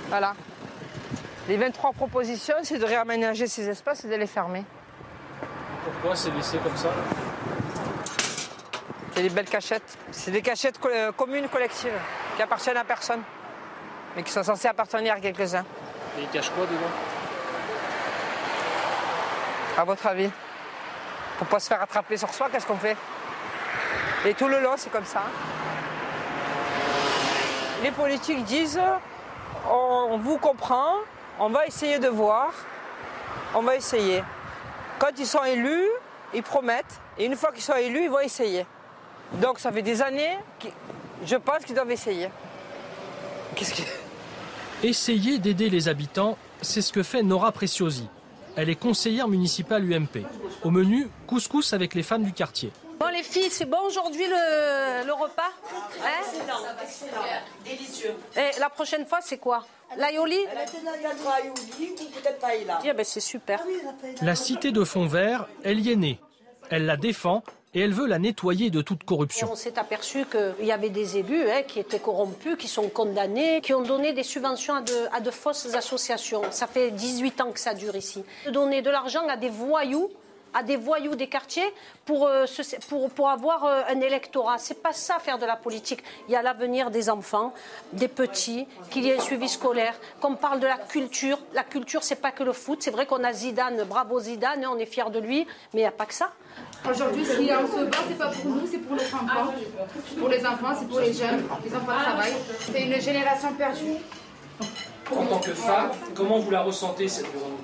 Voilà. Les 23 propositions, c'est de réaménager ces espaces et de les fermer. Pourquoi c'est laissé comme ça? C'est des belles cachettes. C'est des cachettes communes, collectives, qui appartiennent à personne, mais qui sont censées appartenir à quelques-uns. Et ils cachent quoi dedans? À votre avis? Pour ne pas se faire attraper sur soi, qu'est-ce qu'on fait? Et tout le long, c'est comme ça. Les politiques disent on vous comprend, on va essayer de voir, on va essayer. Quand ils sont élus, ils promettent, et une fois qu'ils sont élus, ils vont essayer. Donc ça fait des années, je pense qu'ils doivent essayer. Essayer d'aider les habitants, c'est ce que fait Nora Preciosi. Elle est conseillère municipale UMP. Au menu, couscous avec les femmes du quartier. Bon les filles, c'est bon aujourd'hui le repas, hein? Excellent, délicieux. Et la prochaine fois, c'est quoi? L'aïoli? L'aïoli ou peut-être paella. Yeah, ben c'est super. La cité de Fontvert, elle y est née. Elle la défend et elle veut la nettoyer de toute corruption. On s'est aperçu qu'il y avait des élus qui étaient corrompus, qui sont condamnés, qui ont donné des subventions à de fausses associations. Ça fait 18 ans que ça dure ici. De donner de l'argent à des voyous des quartiers pour avoir un électorat. C'est pas ça faire de la politique. Il y a l'avenir des enfants, des petits, qu'il y ait un suivi scolaire, qu'on parle de la culture. La culture, c'est pas que le foot. C'est vrai qu'on a Zidane, bravo Zidane, on est fiers de lui, mais il n'y a pas que ça. Aujourd'hui, ce qu'il y a en ce bar, c'est pas pour nous, c'est pour les enfants. Pour les enfants, c'est pour les jeunes, les enfants travaillent. C'est une génération perdue. En tant que femme, comment vous la ressentez cette journée?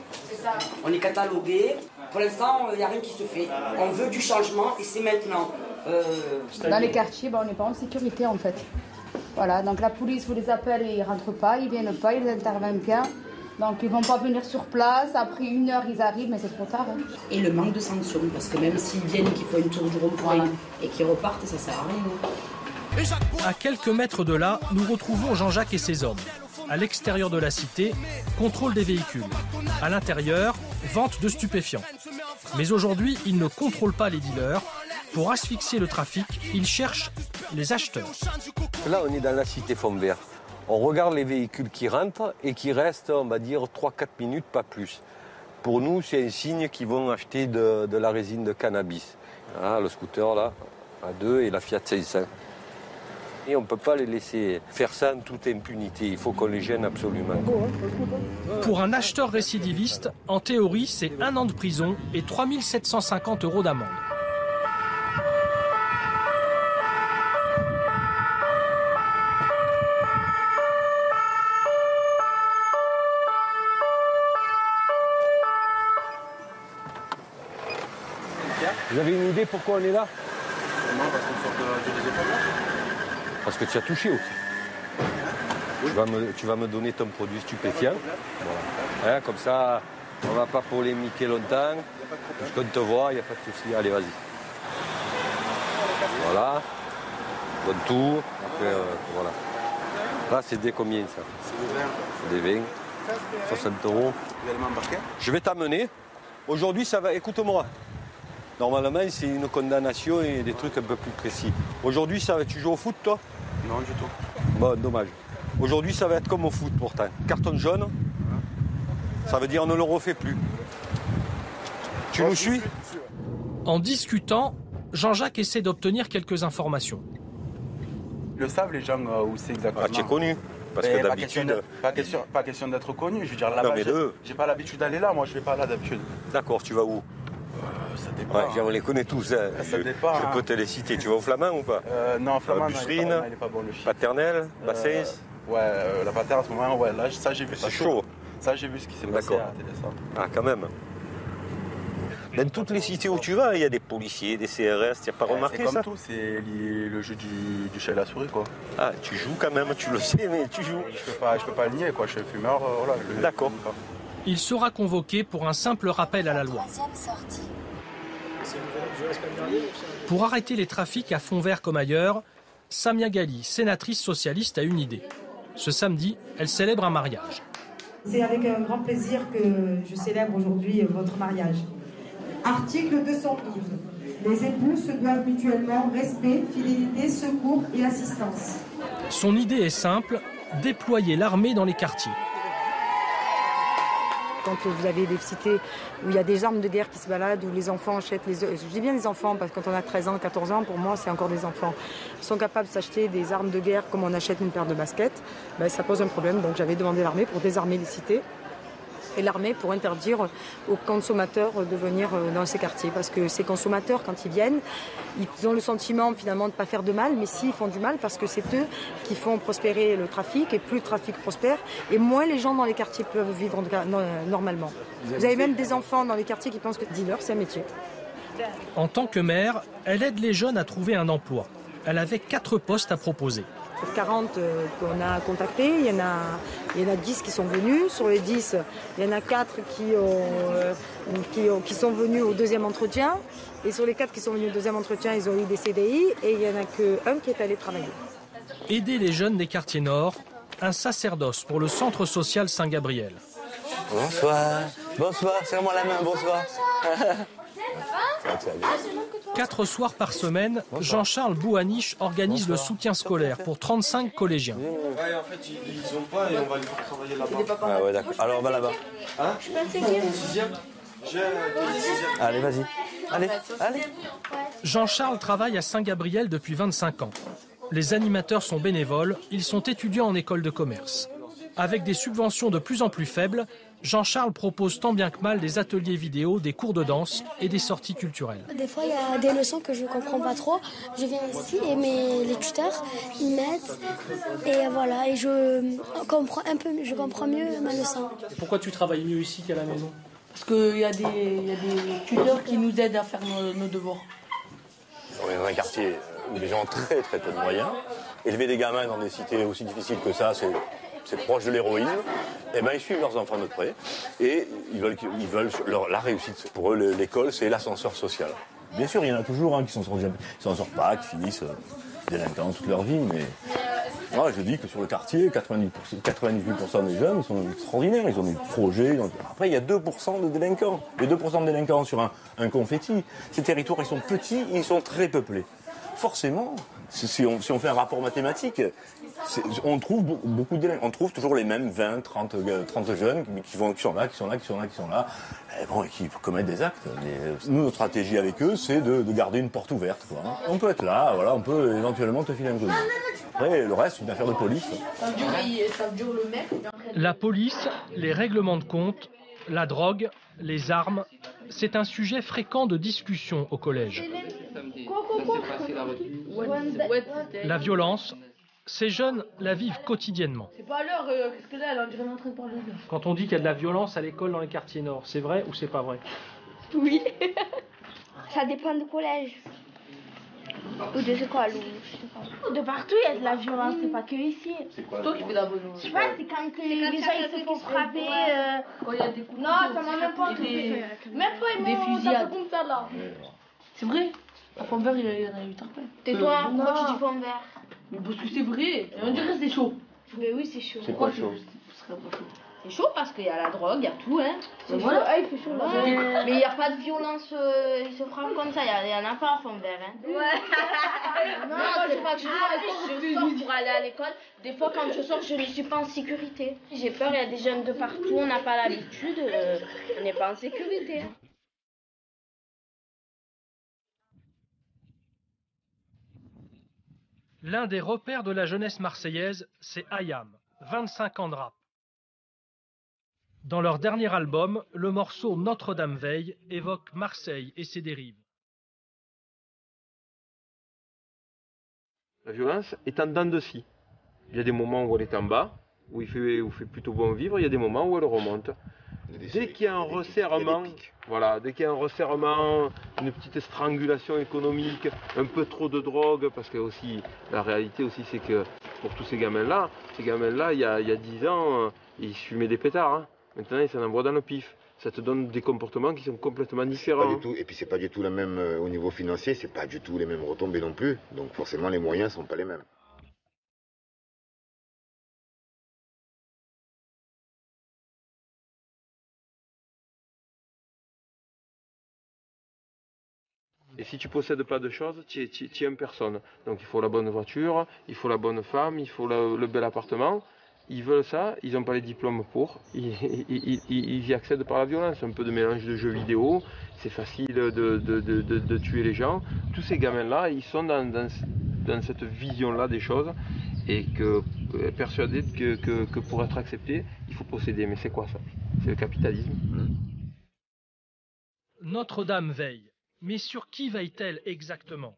On est catalogué. Pour l'instant, il n'y a rien qui se fait. On veut du changement et c'est maintenant. Dans les quartiers, on n'est pas en sécurité en fait. Voilà, donc la police vous les appelle et ils ne rentrent pas, ils ne viennent pas, ils interviennent bien. Donc ils ne vont pas venir sur place, après 1 heure ils arrivent, mais c'est trop tard. Hein. Et le manque de sanctions, parce que même s'ils viennent et qu'ils font une tour du rond-point et qu'ils repartent, ça ne sert à rien. À quelques mètres de là, nous retrouvons Jean-Jacques et ses hommes. À l'extérieur de la cité, contrôle des véhicules. À l'intérieur, vente de stupéfiants. Mais aujourd'hui, ils ne contrôlent pas les dealers. Pour asphyxier le trafic, ils cherchent les acheteurs. Là, on est dans la cité Fontvert. On regarde les véhicules qui rentrent et qui restent, on va dire, 3-4 minutes, pas plus. Pour nous, c'est un signe qu'ils vont acheter de la résine de cannabis. Ah, le scooter, là, à 2 et la Fiat 500. Et on ne peut pas les laisser faire ça en toute impunité. Il faut qu'on les gêne absolument. Pour un acheteur récidiviste, en théorie, c'est 1 an de prison et 3 750 € d'amende. Vous avez une idée pourquoi on est là? Non, parce qu'on sort de réseau. Parce que tu as touché aussi. Tu vas me donner ton produit stupéfiant. Voilà. Hein, comme ça, on ne va pas polémiquer longtemps. Puisqu'on te voit, il n'y a pas de souci. Allez, vas-y. Voilà. Bonne tour. Après, voilà. Là, c'est des combien, ça? C'est des 20. 60 €. Vous allez m'embarquer? Je vais t'amener. Aujourd'hui, ça va... Écoute-moi. Normalement, c'est une condamnation et des trucs un peu plus précis. Aujourd'hui, ça va... Tu joues au foot, toi? Non, du tout. Bon, dommage. Aujourd'hui, ça va être comme au foot, pourtant. Carton jaune, ça veut dire on ne le refait plus. Tu nous suis? En discutant, Jean-Jacques essaie d'obtenir quelques informations. Ils le savent, les gens, où c'est exactement. Ah, tu es connu? Parce que d'habitude... Pas question d'être connu. Je veux dire, non, là-bas, mais j'ai pas l'habitude d'aller là. Moi, je vais pas là d'habitude. D'accord, tu vas où? Ça dépend. Ouais, on les connaît tous. Hein. Ça dépend. Je peux te les citer. Tu vas au Flamand ou pas? Non, Flamand, Busserine, il est pas bon, le shit. Paternelle, Bassins. Ouais, la patère en ce moment, ouais, là, ça j'ai vu. C'est chaud. Ça j'ai vu ce qui s'est passé à la télé, ça. Ah, quand même. Dans toutes les cités où tu vas, il y a des policiers, des CRS, tu n'as pas remarqué ça? C'est comme tout, c'est le jeu du chat et la souris, quoi. Ah, tu joues quand même, tu le sais, mais tu joues. Je peux pas le nier, quoi, je suis fumeur, voilà. D'accord. Il sera convoqué pour un simple rappel à la loi. Pour arrêter les trafics à Fontvert comme ailleurs, Samia Ghali, sénatrice socialiste, a une idée. Ce samedi, elle célèbre un mariage. C'est avec un grand plaisir que je célèbre aujourd'hui votre mariage. Article 212. Les époux se doivent mutuellement respect, fidélité, secours et assistance. Son idée est simple, déployer l'armée dans les quartiers. Quand vous avez des cités où il y a des armes de guerre qui se baladent, où les enfants achètent je dis bien les enfants, parce que quand on a 13 ans, 14 ans, pour moi, c'est encore des enfants. Ils sont capables de s'acheter des armes de guerre comme on achète une paire de baskets. Ben, ça pose un problème, donc j'avais demandé l'armée pour désarmer les cités. et l'armée pour interdire aux consommateurs de venir dans ces quartiers. Parce que ces consommateurs, quand ils viennent, ils ont le sentiment finalement de ne pas faire de mal, mais si, ils font du mal parce que c'est eux qui font prospérer le trafic, et plus le trafic prospère, et moins les gens dans les quartiers peuvent vivre normalement. Vous avez même des enfants dans les quartiers qui pensent que dealer, c'est un métier. En tant que maire, elle aide les jeunes à trouver un emploi. Elle avait 4 postes à proposer. Sur 40 qu'on a contactés, il y en a 10 qui sont venus. Sur les 10, il y en a 4 qui sont venus au deuxième entretien. Et sur les 4 qui sont venus au deuxième entretien, ils ont eu des CDI. Et il n'y en a qu'un qui est allé travailler. Aider les jeunes des quartiers nord, un sacerdoce pour le centre social Saint-Gabriel. Bonsoir. Bonsoir, serre-moi la main, bonsoir. 4 soirs par semaine, Jean-Charles Bouaniche organise le soutien scolaire pour 35 collégiens. Ouais, en fait, ils ont pas et on va les faire travailler là-bas. Ah ouais, d'accord. Alors, on va là-bas. Hein? Je peux le sixième. Allez, vas-y. Allez. Jean-Charles travaille à Saint-Gabriel depuis 25 ans. Les animateurs sont bénévoles, ils sont étudiants en école de commerce. Avec des subventions de plus en plus faibles, Jean-Charles propose tant bien que mal des ateliers vidéo, des cours de danse et des sorties culturelles. Des fois, il y a des leçons que je ne comprends pas trop. Je viens ici et les tuteurs, ils m'aident. Et voilà, et je comprends mieux ma leçon. Pourquoi tu travailles mieux ici qu'à la maison? Parce qu'il y a des tuteurs qui nous aident à faire nos devoirs. On est dans un quartier où les gens ont très très peu de moyens. Élever des gamins dans des cités aussi difficiles que ça, c'est proche de l'héroïsme. Et ben ils suivent leurs enfants de près et ils veulent la réussite. Pour eux, l'école, c'est l'ascenseur social. Bien sûr, il y en a toujours qui s'en sortent pas, qui finissent délinquants toute leur vie, mais moi je dis que sur le quartier, 98% des jeunes sont extraordinaires, ils ont des projets. Après, il y a 2% de délinquants. Les 2% de délinquants sur un confetti. Ces territoires, ils sont petits, ils sont très peuplés. Forcément, si on fait un rapport mathématique, on trouve beaucoup de délinquants. On trouve toujours les mêmes 20, 30 jeunes qui sont là, et qui commettent des actes. Mais nous, notre stratégie avec eux, c'est de garder une porte ouverte. On peut être là, on peut éventuellement te filer un coup de main. Après, le reste, c'est une affaire de police. Ça dure le mec. La police, les règlements de compte, la drogue, les armes, c'est un sujet fréquent de discussion au collège. La violence, ces jeunes la vivent quotidiennement. C'est pas à l'heure, qu'est-ce que là, on dirait en train de parler. Quand on dit qu'il y a de la violence à l'école dans les quartiers nord, c'est vrai ou c'est pas vrai? Oui. Ça dépend du collège. Ou des écoles, ou je sais pas. De partout, il y a de la violence, c'est pas que ici. C'est toi qui fais la bonne. Je sais pas, c'est quand les gens ils se font frapper. Quand il y a des coups de non, ça m'a même pas entendu. Même pas des fusillades comme ça là. C'est vrai. À Fond-Vert, il y en a eu tard. Tais-toi, pourquoi tu dis Fond-Vert? Mais parce que c'est vrai. On dirait que c'est chaud. Mais oui, c'est chaud. C'est quoi chaud? C'est chaud parce qu'il y a la drogue, il y a tout, hein. C'est voilà. Ah, il fait chaud là. Mais il n'y a pas de violence, ils se frappent comme ça, il y en a pas à Fond-Vert, hein. Ouais. Non, c'est pas que je sors pour aller à l'école. Des fois, quand je sors, je ne suis pas en sécurité. J'ai peur, il y a des jeunes de partout, on n'a pas l'habitude, on n'est pas en sécurité. Hein. L'un des repères de la jeunesse marseillaise, c'est Ayam, 25 ans de rap. Dans leur dernier album, le morceau Notre-Dame veille évoque Marseille et ses dérives. La violence est en dents de scie. Il y a des moments où elle est en bas, où il fait plutôt bon vivre, il y a des moments où elle remonte. Dès qu'il y a un resserrement, dès qu'il y a un resserrement, une petite strangulation économique, un peu trop de drogue, parce que aussi, la réalité aussi c'est que pour tous ces gamins-là, il y a 10 ans, ils se fumaient des pétards. Hein. Maintenant, ils s'en envoient dans le pif. Ça te donne des comportements qui sont complètement différents. Pas du tout. Et puis c'est pas du tout la même au niveau financier, c'est pas du tout les mêmes retombées non plus. Donc forcément, les moyens sont pas les mêmes. Et si tu possèdes pas de choses, tu es une personne. Donc il faut la bonne voiture, il faut la bonne femme, il faut le bel appartement. Ils veulent ça, ils n'ont pas les diplômes pour. Ils y accèdent par la violence. Un peu de mélange de jeux vidéo, c'est facile de tuer les gens. Tous ces gamins-là, ils sont dans cette vision-là des choses et persuadés que pour être acceptés, il faut posséder. Mais c'est quoi ça? C'est le capitalisme. Notre-Dame veille. Mais sur qui veille-t-elle exactement?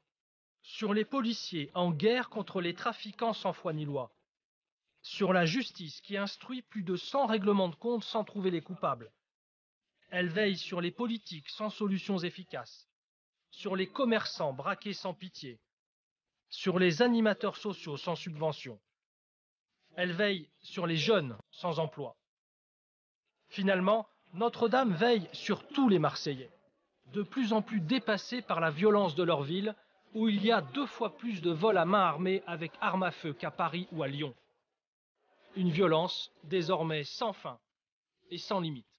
Sur les policiers en guerre contre les trafiquants sans foi ni loi. Sur la justice qui instruit plus de 100 règlements de compte sans trouver les coupables. Elle veille sur les politiques sans solutions efficaces. Sur les commerçants braqués sans pitié. Sur les animateurs sociaux sans subvention. Elle veille sur les jeunes sans emploi. Finalement, Notre-Dame veille sur tous les Marseillais, de plus en plus dépassés par la violence de leur ville, où il y a 2 fois plus de vols à main armée avec armes à feu qu'à Paris ou à Lyon. Une violence désormais sans fin et sans limite.